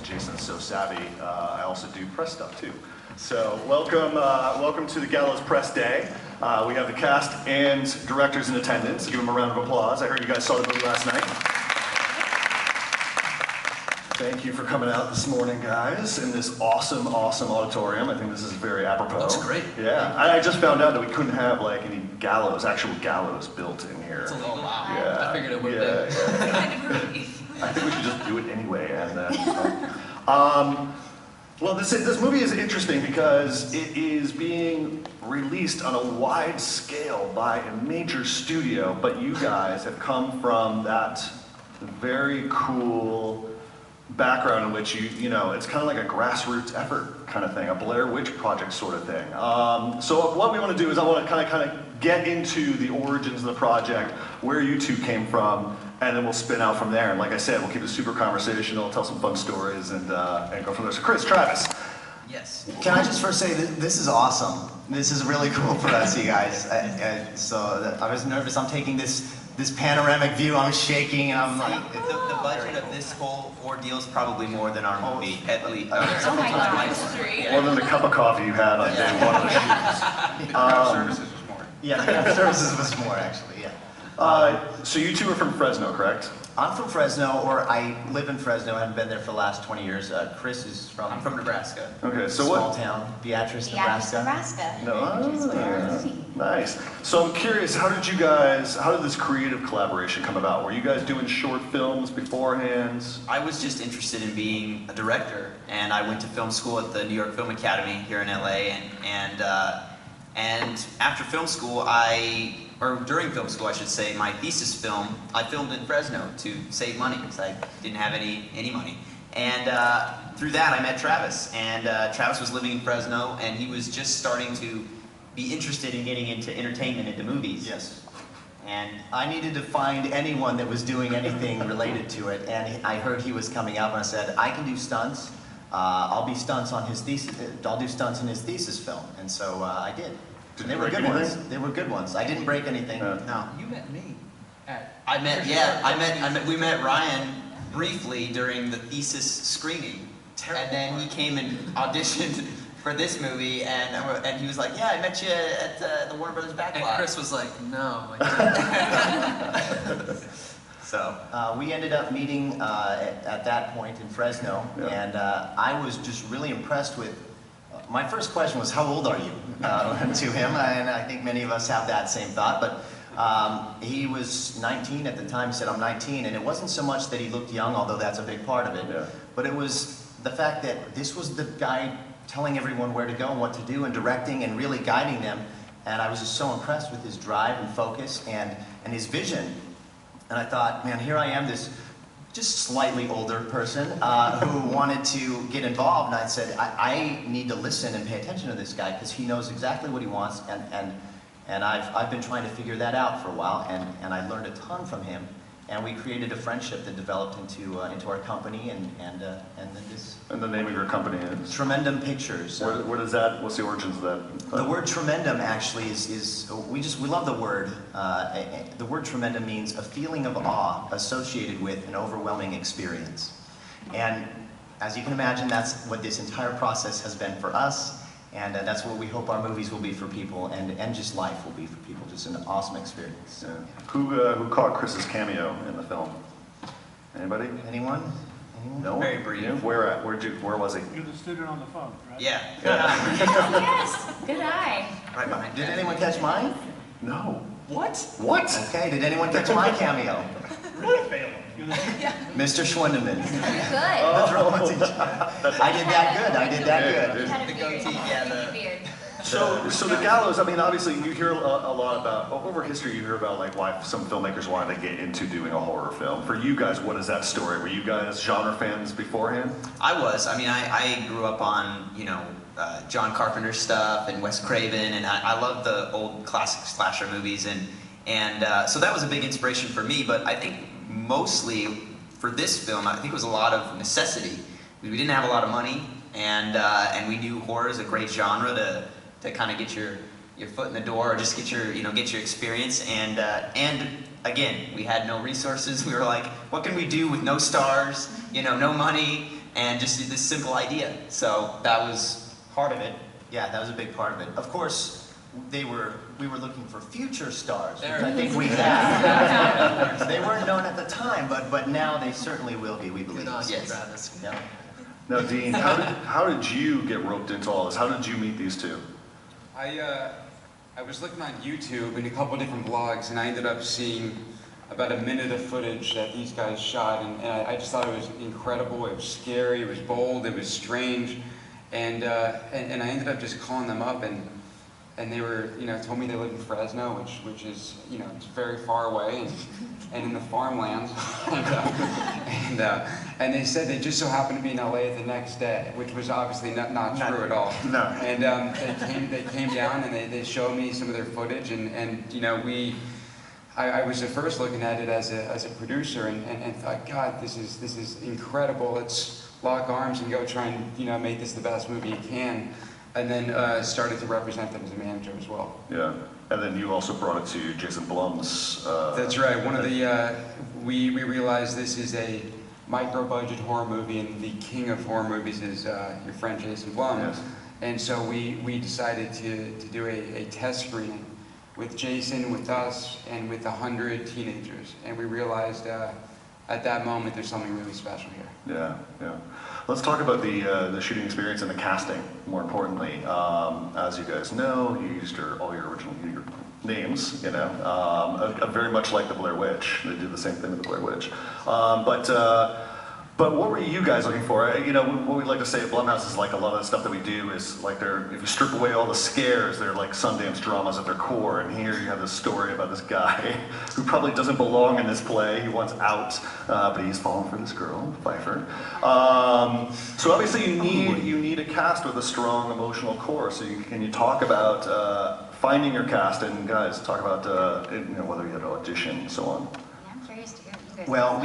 Jason's so savvy, I also do press stuff too. So welcome to the Gallows Press Day. We have the cast and directors in attendance. Give them a round of applause. I heard you guys saw the movie last night. Thank you for coming out this morning, guys, in this awesome auditorium. I think this is very apropos. Looks great. Yeah, I just found out that we couldn't have like any actual gallows built in here. It's illegal. Yeah. I figured it would have been. I think we should just do it anyway. And then, well, this movie is interesting because it is being released on a wide scale by a major studio, but you guys have come from that very cool background in which you know, it's kind of like a grassroots effort kind of thing, a Blair Witch Project sort of thing. So what we want to do is I want to kind of get into the origins of the project, where you two came from, and then we'll spin out from there. And like I said, we'll keep it super conversational, tell some fun stories, and go from there. So Chris, Travis. Yes. Can I just first say that this is awesome. This is really cool for us, you guys. So I was nervous. I'm taking this panoramic view. I'm shaking, and I'm like, The budget of this whole ordeal is probably more than our movie, at least. Oh my God. More than the cup of coffee you had on day one of the shoots. Services was more. yeah, services was more actually, yeah. So you two are from Fresno, correct? I'm from Fresno, or I live in Fresno. I haven't been there for the last 20 years. Chris is from... I'm from Nebraska. Okay, so small town, Beatrice, Nebraska. Nice. So I'm curious, how did this creative collaboration come about? Were you guys doing short films beforehand? I was just interested in being a director, and I went to film school at the New York Film Academy here in LA, and after film school, during film school I should say, my thesis film, I filmed in Fresno to save money because I didn't have any money. And through that I met Travis, and Travis was living in Fresno, and he was just starting to be interested in getting into entertainment, into movies. Yes. And I needed to find anyone that was doing anything related to it, and I heard he was coming up, and I said, I can do stunts. I'll do stunts in his thesis film, and so I did. And they were good ones. They were good ones. I didn't break anything. No. You met me. we met Ryan briefly during the thesis screening, and then he came and auditioned for this movie, and he was like, yeah, I met you at the Warner Brothers backlot. And Chris was like, no. I didn't. So we ended up meeting at that point in Fresno, and I was just really impressed with. My first question was, how old are you? To him, and I think many of us have that same thought, but he was 19 at the time. He said, I'm 19, and it wasn't so much that he looked young, although that's a big part of it, but it was the fact that this was the guy telling everyone where to go and what to do and directing and really guiding them, and I was just so impressed with his drive and focus and his vision. And I thought, man, here I am, this just slightly older person who wanted to get involved, and I said, I need to listen and pay attention to this guy because he knows exactly what he wants, and I've been trying to figure that out for a while, and I learned a ton from him, and we created a friendship that developed into our company, and then this. And the name of your company is? Tremendum Pictures. Where does that? What's the origins of that? The word tremendum actually we love the word. The word tremendum means a feeling of awe associated with an overwhelming experience. And as you can imagine, that's what this entire process has been for us, and that's what we hope our movies will be for people, and just life will be for people. Just an awesome experience. Yeah. Who caught Chris's cameo in the film? Anybody? Anyone? No. Very brief. Yeah. Where was he? You're the student on the phone, right? Yeah. Yes, good eye. Right behind. Did anyone catch mine? No. What? What? Okay, did anyone catch my cameo? Really failed. Mr. Schwindeman. Good. I did that good. You had a The beard. goatee, yeah, You had a beard. So the Gallows, I mean, obviously you hear a lot about, over history you hear about like why some filmmakers wanted to get into doing a horror film. For you guys, what is that story? Were you guys genre fans beforehand? I was. I mean, I grew up on, John Carpenter stuff and Wes Craven, and I love the old classic slasher movies, and so that was a big inspiration for me, but I think mostly for this film, I think it was a lot of necessity. We didn't have a lot of money, and we knew horror is a great genre to kind of get your foot in the door, or just get your experience, and again, we had no resources. We were like, what can we do with no stars, no money, and just this simple idea. So that was part of it. Yeah, that was a big part of it. Of course, we were looking for future stars, which There I it think is. we have. They weren't known at the time, but now they certainly will be, we believe. Good on you, Yes. Travis. Yeah. Now, Dean, how did you get roped into all this? How did you meet these two? I was looking on YouTube and a couple different blogs, and I ended up seeing about a minute of footage that these guys shot, and I just thought it was incredible. It was scary, it was bold, it was strange, and I ended up just calling them up, and they were, told me they live in Fresno, which is, it's very far away, and in the farmlands, and they said they just so happened to be in LA the next day, which was obviously not true at all. No. And they came down and they showed me some of their footage, and I was at first looking at it as a producer and thought, God, this is incredible. Let's lock arms and go try and make this the best movie you can. And then started to represent them as a manager as well. Yeah. And then you also brought it to Jason Blum's. That's right. One of the we realized this is a micro-budget horror movie, and the king of horror movies is your friend Jason Blum. Yes. And so we decided to do a test screening with Jason, with us, and with 100 teenagers. And we realized at that moment there's something really special here. Yeah, yeah. Let's talk about the shooting experience and the casting, more importantly. As you guys know, you used all your original names, very much like the Blair Witch. They did the same thing with the Blair Witch. But what were you guys looking for? What we like to say at Blumhouse is like a lot of the stuff that we do is like if you strip away all the scares, they're like Sundance dramas at their core. And here you have this story about this guy who probably doesn't belong in this play. He wants out, but he's fallen for this girl, Pfeiffer. So obviously you need a cast with a strong emotional core. So can you talk about finding your cast, and guys talk about whether you had an audition and so on. Yeah, I'm curious to hear what you guys. Well,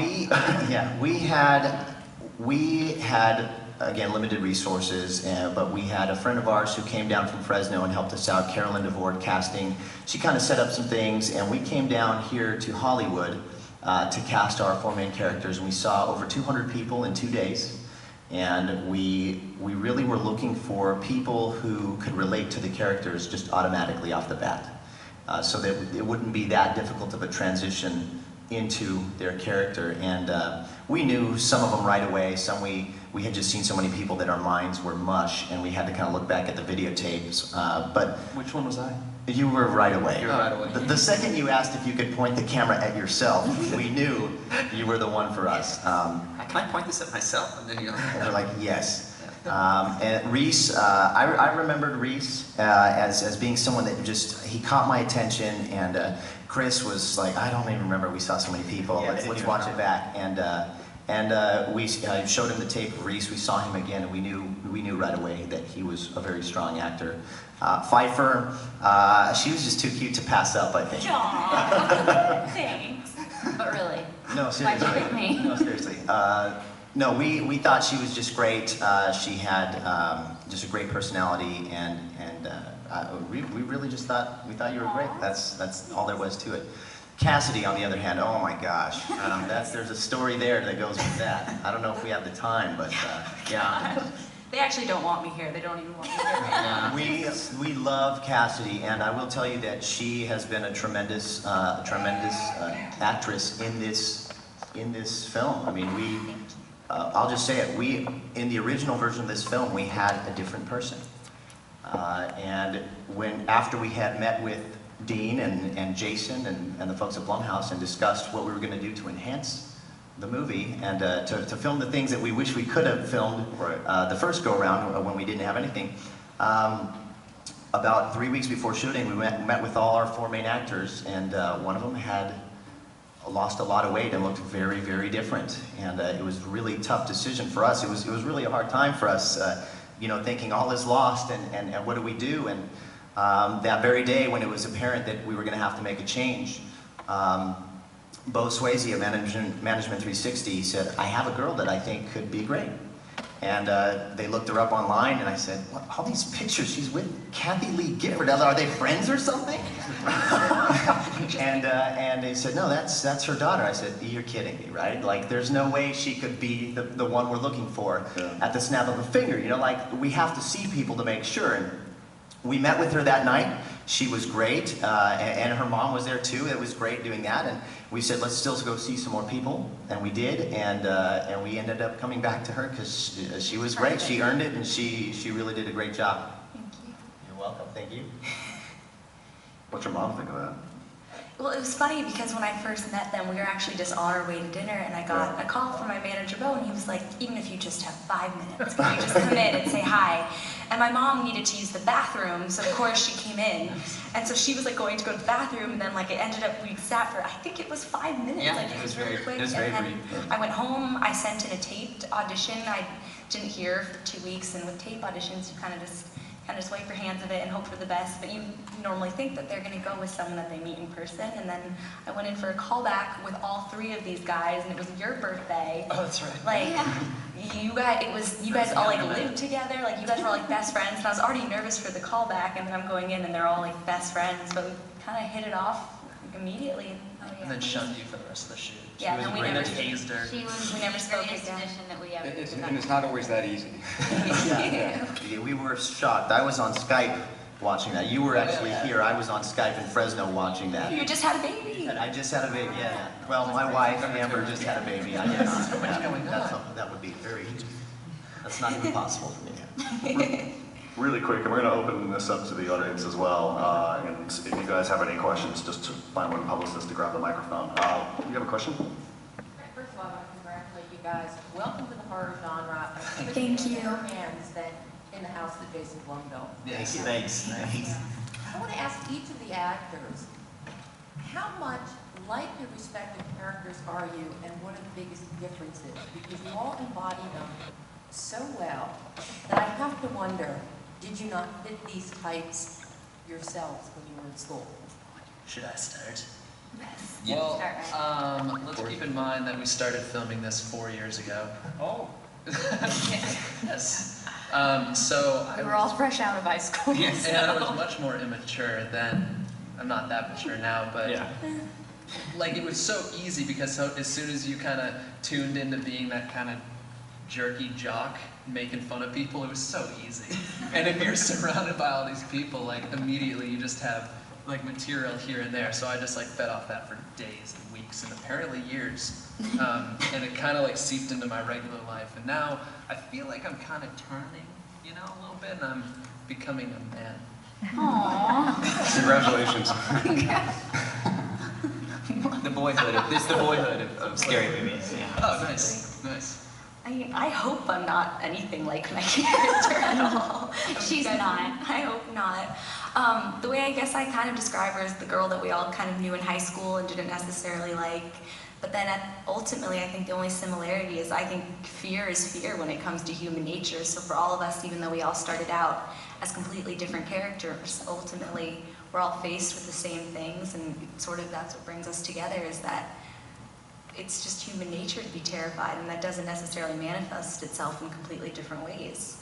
we had again limited resources, but we had a friend of ours who came down from Fresno and helped us out, Carolyn DeVord Casting. She kind of set up some things, and we came down here to Hollywood to cast our 4 main characters, and we saw over 200 people in 2 days. And we really were looking for people who could relate to the characters just automatically off the bat, so that it wouldn't be that difficult of a transition into their character. And we knew some of them right away. Some we had just seen so many people that our minds were mush, and we had to kind of look back at the videotapes. But Which one was I? you were right away. You're right away. The second you asked if you could point the camera at yourself, we knew you were the one for us. Can I point this at myself? And then And they're like, yes. And Reese, I remembered Reese as being someone that he caught my attention, and Chris was like, I don't even remember, we saw so many people, Yeah, let's watch it back. I showed him the tape of Reese, we saw him again, and we knew right away that he was a very strong actor. Pfeiffer, she was just too cute to pass up, I think. Aw, thanks. But really, No, why'd seriously. you pick me? No, seriously. No, we thought she was just great. She had just a great personality, and we really just thought you were great. That's all there was to it. Cassidy, on the other hand, oh my gosh, there's a story there that goes with that. I don't know if we have the time, but yeah. They actually don't want me here. They don't even want me here right now. We love Cassidy, and I will tell you that she has been a tremendous actress in this film. I mean, I'll just say it. In the original version of this film, we had a different person, and after we had met with Dean and Jason and the folks at Blumhouse and discussed what we were going to do to enhance the movie and to film the things that we wish we could have filmed the first go-around when we didn't have anything. About 3 weeks before shooting, we met with all our 4 main actors, and one of them had lost a lot of weight and looked very, very different. And it was a really tough decision for us. It was really a hard time for us, thinking all is lost and what do we do? And that very day when it was apparent that we were going to have to make a change, Bo Swayze of Management 360 said, I have a girl that I think could be great. And they looked her up online, and I said, "What? All these pictures, she's with Kathy Lee Gifford. Are they friends or something?" and they said, "No, that's her daughter." I said, "You're kidding me, right? Like, there's no way she could be the one we're looking for at the snap of a finger. You know, like, we have to see people to make sure." And we met with her that night. She was great, and her mom was there too. It was great doing that. And we said, let's still go see some more people, and we did. And we ended up coming back to her because she was great. She earned it, and she really did a great job. Thank you. You're welcome. Thank you. What's your mom think of that? Well, it was funny because when I first met them, we were actually just on our way to dinner, and I got a call from my manager, Bo, and he was like, even if you just have 5 minutes, can you just come in and say hi? And my mom needed to use the bathroom, so of course she came in. And so she was like going to go to the bathroom, and then like it ended up, we sat for, I think it was 5 minutes. Yeah, like, it was really very- quick. it was very And then brief. I went home, I sent in a taped audition. I didn't hear for 2 weeks, and with tape auditions, you kind of just wipe your hands of it and hope for the best, but you normally think that they're going to go with someone that they meet in person. And then I went in for a callback with all 3 of these guys, and it was your birthday. Oh, that's right. Like, you guys all like lived together, like you guys were like best friends, and I was already nervous for the callback, and then I'm going in and they're all like best friends, but we kind of hit it off like, immediately. And then shunned you for the rest of the shoot. Yeah, She was and we great. never- tased her. She was We never the spoke greatest again. addition that we ever And it's not always that easy. Yeah, we were shocked. I was on Skype watching that. You were actually here. I was on Skype in Fresno watching that. You just had a baby. I just had a baby, yeah. Well, my wife, Amber, just had a baby. I guess So much going on. that would be that's not even possible for me. Really quick, and we're going to open this up to the audience as well. And if you guys have any questions, just to find one publicist to grab the microphone. You have a question? First of all, I want to congratulate you guys. Welcome to the horror genre. Thank you. In your hands than in the house that Jason Blum built. Thanks, thanks. I want to ask each of the actors, how much like your respective characters are you, and what are the biggest differences? Because you all embody them so well that I have to wonder, did you not fit these types yourselves when you were in school? Should I start? Yes. Well, Start right. let's keep in mind that we started filming this 4 years ago. Oh. Yes. So I We were all fresh out of high school. Yes. And I was much more immature then. I'm not that mature now, but like it was so easy because as soon as you kind of tuned into being that kind of jerky jock making fun of people, it was so easy. And if you're surrounded by all these people, like immediately you just have like material here and there. So I just like fed off that for days and weeks and apparently years. And it kind of like seeped into my regular life. And now I feel like I'm kind of turning, you know, a little bit, and I'm becoming a man. Aww. Congratulations. The boyhood of scary movies. Yeah. Oh, nice, nice. I hope I'm not anything like my character at all. She's not. I hope not. The way I guess I kind of describe her as the girl that we all kind of knew in high school and didn't necessarily like. But then ultimately, I think the only similarity is I think fear is fear when it comes to human nature. So for all of us, even though we all started out as completely different characters, ultimately we're all faced with the same things, and sort of that's what brings us together, is that it's just human nature to be terrified, and that doesn't necessarily manifest itself in completely different ways.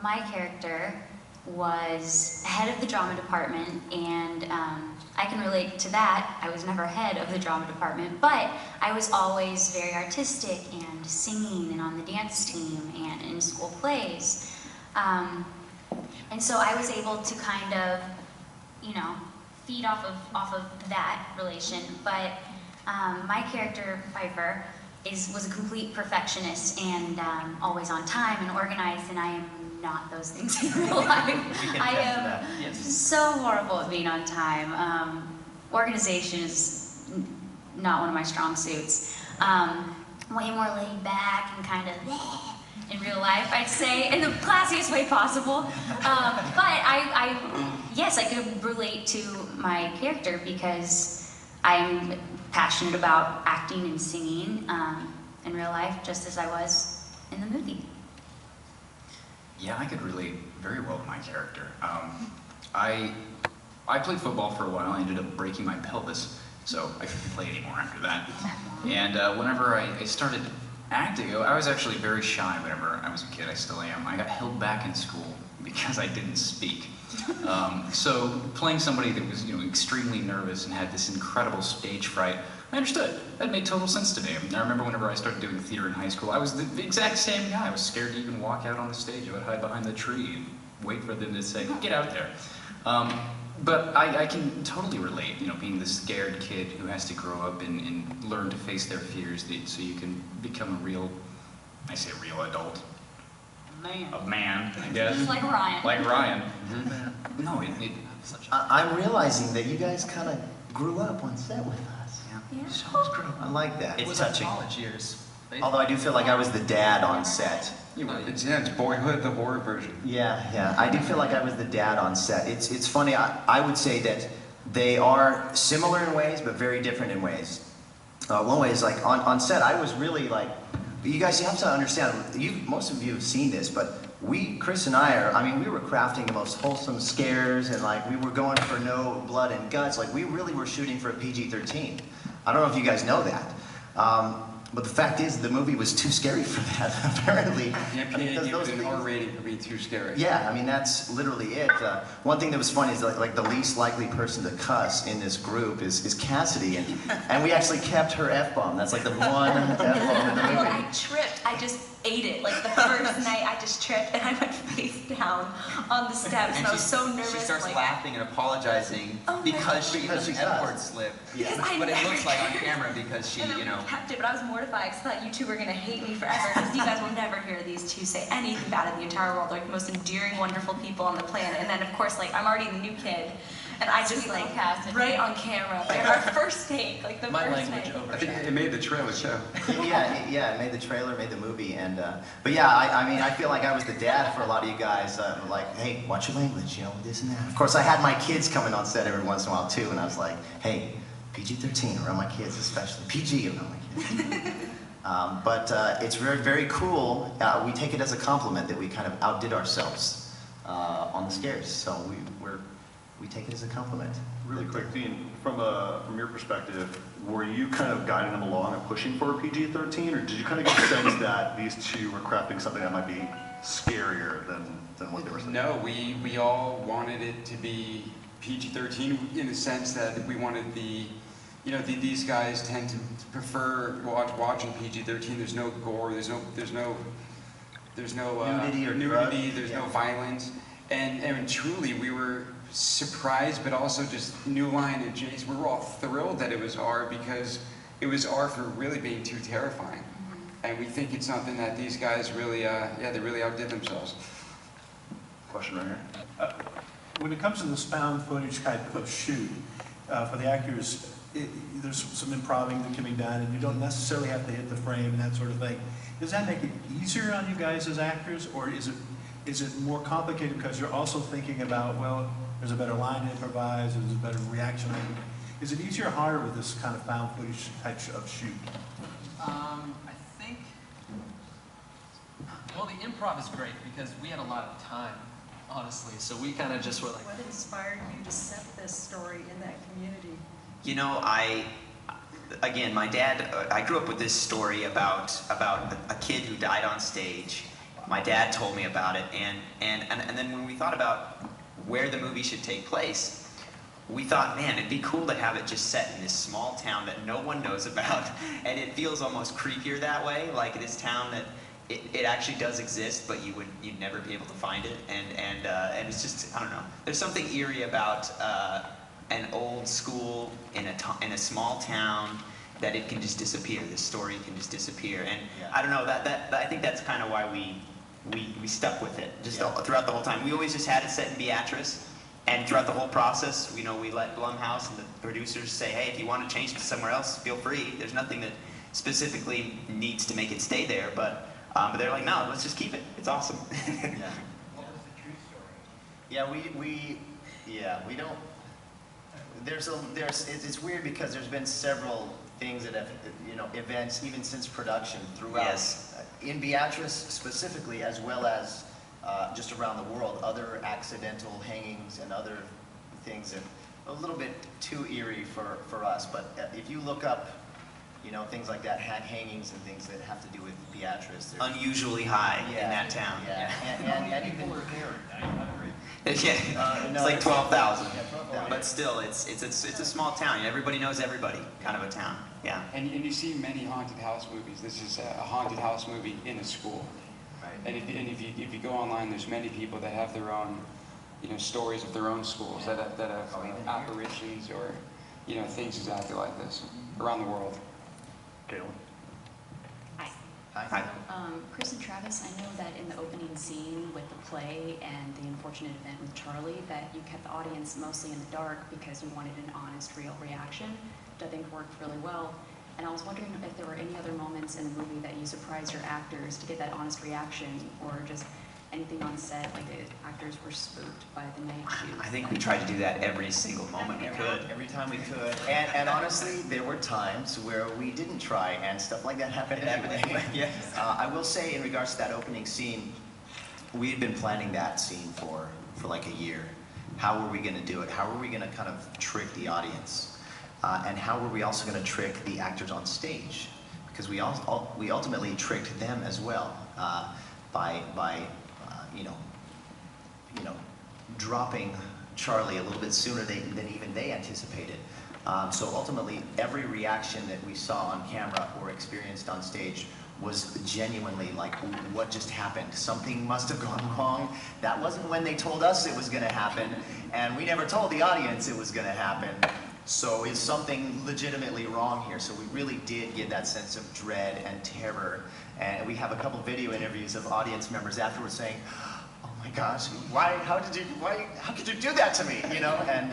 My character was head of the drama department, and I can relate to that. I was never head of the drama department, but I was always very artistic and singing and on the dance team and in school plays. And so I was able to kind of, you know, feed off of that relation. But my character, Piper, was a complete perfectionist and always on time and organized, and I am not those things in real life. I am so horrible at being on time. Organization is not one of my strong suits. Way more laid back and kind of in real life, I'd say, in the classiest way possible. But yes, I could relate to my character because I'm passionate about acting and singing in real life, just as I was in the movie. Yeah, I could relate very well to my character. I played football for a while. I ended up breaking my pelvis so I couldn't play anymore after that. And whenever I started acting, I was actually very shy whenever I was a kid. I still am. I got held back in school because I didn't speak. So playing somebody that was, extremely nervous and had this incredible stage fright, I understood. That made total sense to me. I remember whenever I started doing theater in high school, I was the exact same guy. I was scared to even walk out on the stage. I would hide behind the tree and wait for them to say, get out there. But I can totally relate, being the scared kid who has to grow up and learn to face their fears so you can become a real adult. A man, I guess. Like Ryan. Like Ryan. Mm-hmm. No, I'm realizing that you guys kind of grew up on set with us. Yeah. so much growth. I like that. It was touching. our college years. Although I do feel like I was the dad on set. It's Boyhood, the horror version. Yeah. I do feel like I was the dad on set. It's funny. I would say that they are similar in ways, but very different in ways. One way is like on set, I was really like, you guys, you have to understand. Most of you have seen this, but Chris and I we were crafting the most wholesome scares, and like we were going for no blood and guts. Like we really were shooting for a PG-13. I don't know if you guys know that. But the fact is, the movie was too scary for that, apparently. You can't give it an R rating for being too scary. Yeah, that's literally it. One thing that was funny is like the least likely person to cuss in this group is Cassidy, and we actually kept her F-bomb. That's like the one F-bomb in the movie. I tripped. I just ate it. Like the first night, I just tripped and I went face down on the steps, and I was so nervous. She starts like, laughing and apologizing Oh my because God. she Because does she an does. F-word slip. Because I But it never looks like on camera because she, And then we kept it, but I was mortified because I thought you two were going to hate me forever because you guys will never hear these two say anything bad in the entire world. They're like the most endearing, wonderful people on the planet. And then, of course, like, I'm already the new kid. And I just, like, right on camera, like, our first take, like, the My first language take. I think overshadowed. it made the trailer show. Yeah, it made the trailer, made the movie, and but yeah, I feel like I was the dad for a lot of you guys. Like, hey, watch your language, this and that. Of course, I had my kids coming on set every once in a while too, and I was like, hey, PG-13 around my kids, especially PG around my kids. But it's very, very cool. We take it as a compliment that we kind of outdid ourselves on the scares, so we take it as a compliment. Really quick, Dean, from your perspective, were you kind of guiding them along and pushing for a PG-13, or did you kind of get the sense that these two were crafting something that might be scarier than what they were saying? No, we all wanted it to be PG-13 in the sense that we wanted these guys tend to prefer watching PG-13. There's no gore, there's no Nudity or nudity, drugs, there's yeah. no violence, and truly we were surprised, but also just New Line and Jace, we were all thrilled that it was R because it was R for really being too terrifying, and we think it's something that these guys really, they really outdid themselves. Question right here. When it comes to this found footage type of shoot, for the actors, there's some improving that can be done, and you don't necessarily have to hit the frame and that sort of thing. Does that make it easier on you guys as actors, or is it more complicated because you're also thinking about, well, there's a better line to improvise, there's a better reaction? Is it easier or harder with this kind of found footage type of shoot? I think, well, the improv is great because we had a lot of time, honestly. So we kind of just were like, What inspired you to set this story in that community? Again, my dad, I grew up with this story about a kid who died on stage. My dad told me about it, and then when we thought about where the movie should take place, we thought, man, it'd be cool to have it just set in this small town that no one knows about, and it feels almost creepier that way, like this town that it actually does exist, but you'd never be able to find it, and it's just, I don't know. There's something eerie about an old school in a small town that it can just disappear. This story can just disappear, and Yeah. I don't know. That I think that's kind of why we stuck with it just Yeah. throughout the whole time. We always just had it set in Beatrice, and throughout the whole process, we let Blumhouse and the producers say, hey, if you want to change it to somewhere else, feel free. There's nothing that specifically needs to make it stay there, but they're like, no, let's just keep it. It's awesome. Yeah. What was the true story? Yeah, we don't. It's weird because there's been several things that have, events even since production throughout. Yes. In Beatrice specifically, as well as just around the world, other accidental hangings and other things that a little bit too eerie for us, but if you look up, you know, things like that, hangings and things that have to do with Beatrice. Unusually high in that town. Yeah, and even People are there at night. Yeah, no, it's like 12,000. Yeah, 12,000. But still, it's a small town. Everybody knows everybody, kind of a town. Yeah. And you see many haunted house movies. This is a haunted house movie in a school. Right. And if you go online, there's many people that have their own, you know, stories of their own schools that have apparitions or, you know, things exactly like this around the world. Caleb? Hi. Hi. Chris and Travis, I know that in the opening scene with the play and the unfortunate event with Charlie, that you kept the audience mostly in the dark because you wanted an honest, real reaction, which I think worked really well. And I was wondering if there were any other moments in the movie that you surprised your actors to get that honest reaction, or just anything on set, like the actors were spooked by the night shoot. I think we tried to do that every single moment we could. Every time we could. And honestly, there were times where we didn't try, and stuff like that happened anyway. Yes. I will say, in regards to that opening scene, we had been planning that scene for like a year. How were we going to do it? How were we going to kind of trick the audience? And how were we also going to trick the actors on stage? Because we ultimately tricked them as well by you know, dropping Charlie a little bit sooner than even they anticipated. So ultimately, every reaction that we saw on camera or experienced on stage was genuinely like, what just happened? Something must have gone wrong. That wasn't when they told us it was going to happen, and we never told the audience it was going to happen. So is something legitimately wrong here? So we really did get that sense of dread and terror. And we have a couple video interviews of audience members afterwards saying, "Oh my gosh, how could you do that to me?" You know, and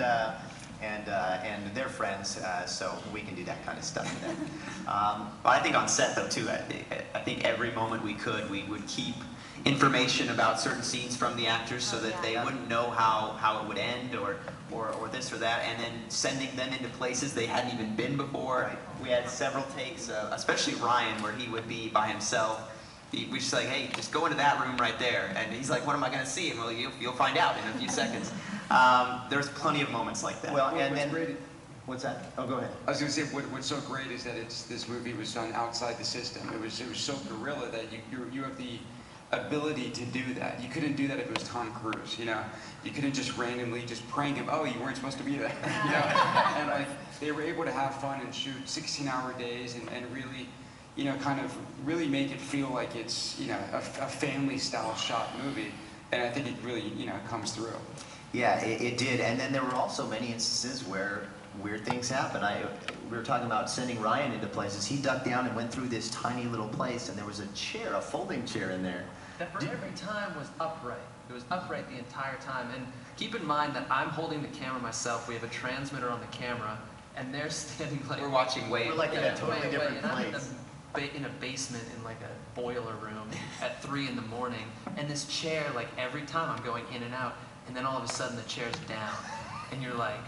they're friends, so we can do that kind of stuff to them. But I think on set though too, I think every moment we would keep information about certain scenes from the actors so that they wouldn't know how it would end or this or that, and then sending them into places they hadn't even been before. Right. We had several takes, especially Ryan, where he would be by himself. We just like, hey, just go into that room right there, and he's like, what am I going to see? And well, you'll find out in a few seconds. There's plenty of moments like that. Well, and then what's that? Oh, go ahead. I was going to say, what's so great is that this movie was done outside the system. It was so guerrilla that you have the ability to do that. You couldn't do that if it was Tom Cruise, you know. You couldn't just randomly just prank him. Oh, you weren't supposed to be there, you know. And like they were able to have fun and shoot 16-hour days and really, you know, kind of really make it feel like it's, you know, a family-style shot movie. And I think it really, you know, comes through. Yeah, it did. And then there were also many instances where weird things happen. We were talking about sending Ryan into places. He ducked down and went through this tiny little place, and there was a chair, a folding chair in there. That for every time was upright. It was upright the entire time. And keep in mind that I'm holding the camera myself. We have a transmitter on the camera, and they're standing like... We're watching way... We're like in a totally different and I'm place. in a basement in like a boiler room at 3 in the morning, and this chair, like every time I'm going in and out, and then all of a sudden the chair's down, and you're like,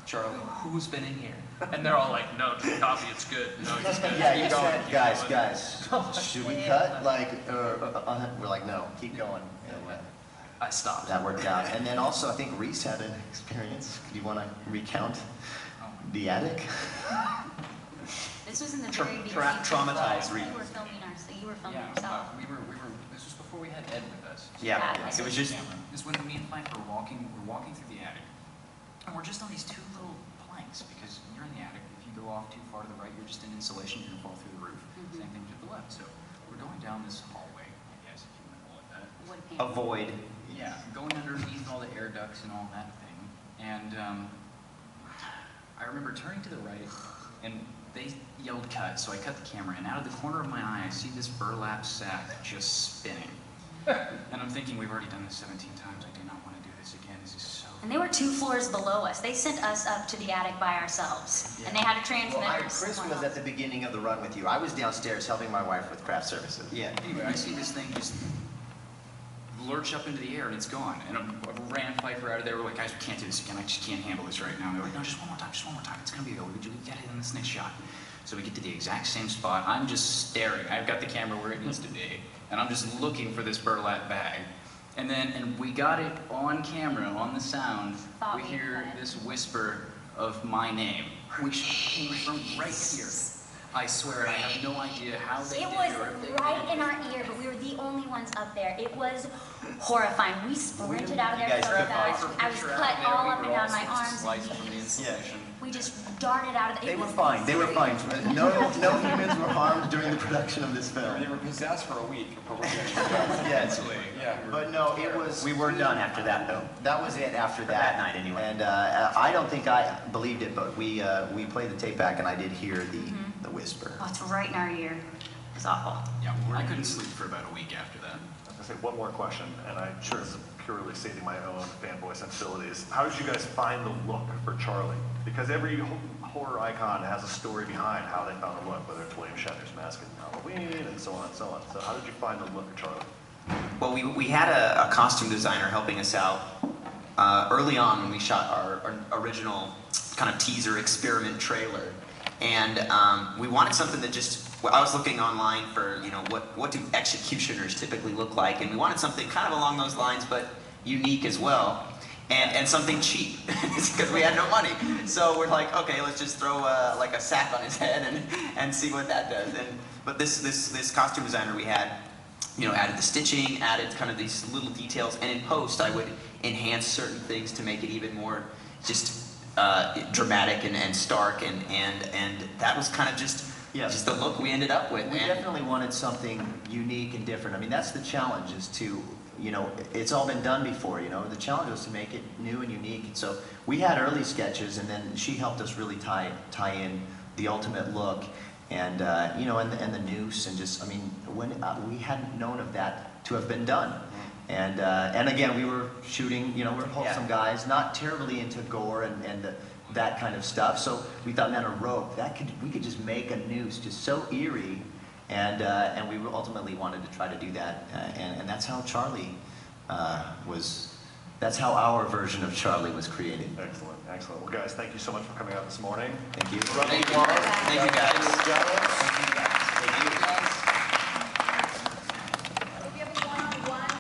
Charlie, who's been in here? And they're all like, no, copy, it's good. No, it's good. Yeah, Keep going, keep guys, going. should we cut? Like, we're like, no, keep going. And, I stopped. that worked out. And then also, I think Reese had an experience. Do you want to recount the attic? This was in the very beginning. Traumatized Reed. You were filming yourself. This was before we had Ed with us. Yeah, it was just... This when me and Plank were walking through the attic, and we're just on these two little planks because you're in the attic. If you go off too far to the right, you're just in insulation. You're gonna fall through the roof. Same thing to the left. So we're going down this hallway, I guess, if you want to call it that. Avoid. Yeah, going underneath all the air ducts and all that thing. And I remember turning to the right, and they yelled cut, so I cut the camera, and out of the corner of my eye, I see this burlap sack just spinning. And I'm thinking, we've already done this 17 times. I do not want to do this again. This is so... And they were 2 floors below us. They sent us up to the attic by ourselves. And they had a transmitter. Well, Chris was at the beginning of the run with you. I was downstairs helping my wife with craft services. Yeah, anyway, I see this thing just lurch up into the air, and it's gone. And I ran Pfeiffer out of there. We're like, guys, we can't do this again. I just can't handle this right now. And they're like, no, just one more time. It's going to be a go. We got it in this next shot. So we get to the exact same spot. I'm just staring. I've got the camera where it needs to be. And I'm just looking for this burlap bag. And we got it on camera, on the sound. Thought We we hear had. this whisper of my name, which came from right here. I swear, I have no idea how they It did was it or if they right did in it. our ear, but we were the only ones up there. It was horrifying. We sprinted out of You there guys so took fast. off. I was cut all up and down my arms. From the insulation. We just darted out of there. They were fine. They were fine. No humans were harmed during the production of this They film. were possessed for a week. Yes. Yeah. But no, it was. We were done after that, though. That was it after that. That night, anyway. And I don't think I believed it, but we played the tape back, and I did hear the whisper. Oh, it's right in our ear. It's awful. Yeah, I couldn't sleep for about a week after that. I was gonna say one more question, and this is purely stating my own fanboy sensibilities. How did you guys find the look for Charlie? Because every horror icon has a story behind how they found the look, whether it's William Shatner's mask in Halloween and so on and so on. So how did you find the look of Charlie? Well, we had a costume designer helping us out early on when we shot our original kind of teaser experiment trailer. And we wanted something that just, well, I was looking online for, you know, what do executioners typically look like? And we wanted something kind of along those lines, but unique as well. And something cheap, because we had no money. So we're like, okay, let's just throw like a sack on his head and see what that does. But this costume designer we had, you know, added the stitching, added kind of these little details, and in post I would enhance certain things to make it even more just dramatic and stark, and that was kind of just the look we ended up with. We definitely wanted something unique and different. I mean, that's the challenge, is to, you know, it's all been done before, you know. The challenge was to make it new and unique. And so we had early sketches, and then she helped us really tie in the ultimate look, and you know, and the noose, and just, I mean, when we hadn't known of that to have been done. And again, we were shooting, you know, we're wholesome guys, not terribly into gore and that kind of stuff. So we thought, man, a rope, we could just make a noose just so eerie, and we ultimately wanted to try to do that, and that's how Charlie that's how our version of Charlie was created. Excellent, excellent. Well, guys, thank you so much for coming out this morning. Thank you. Thank you, Thank you, guys. Gallows.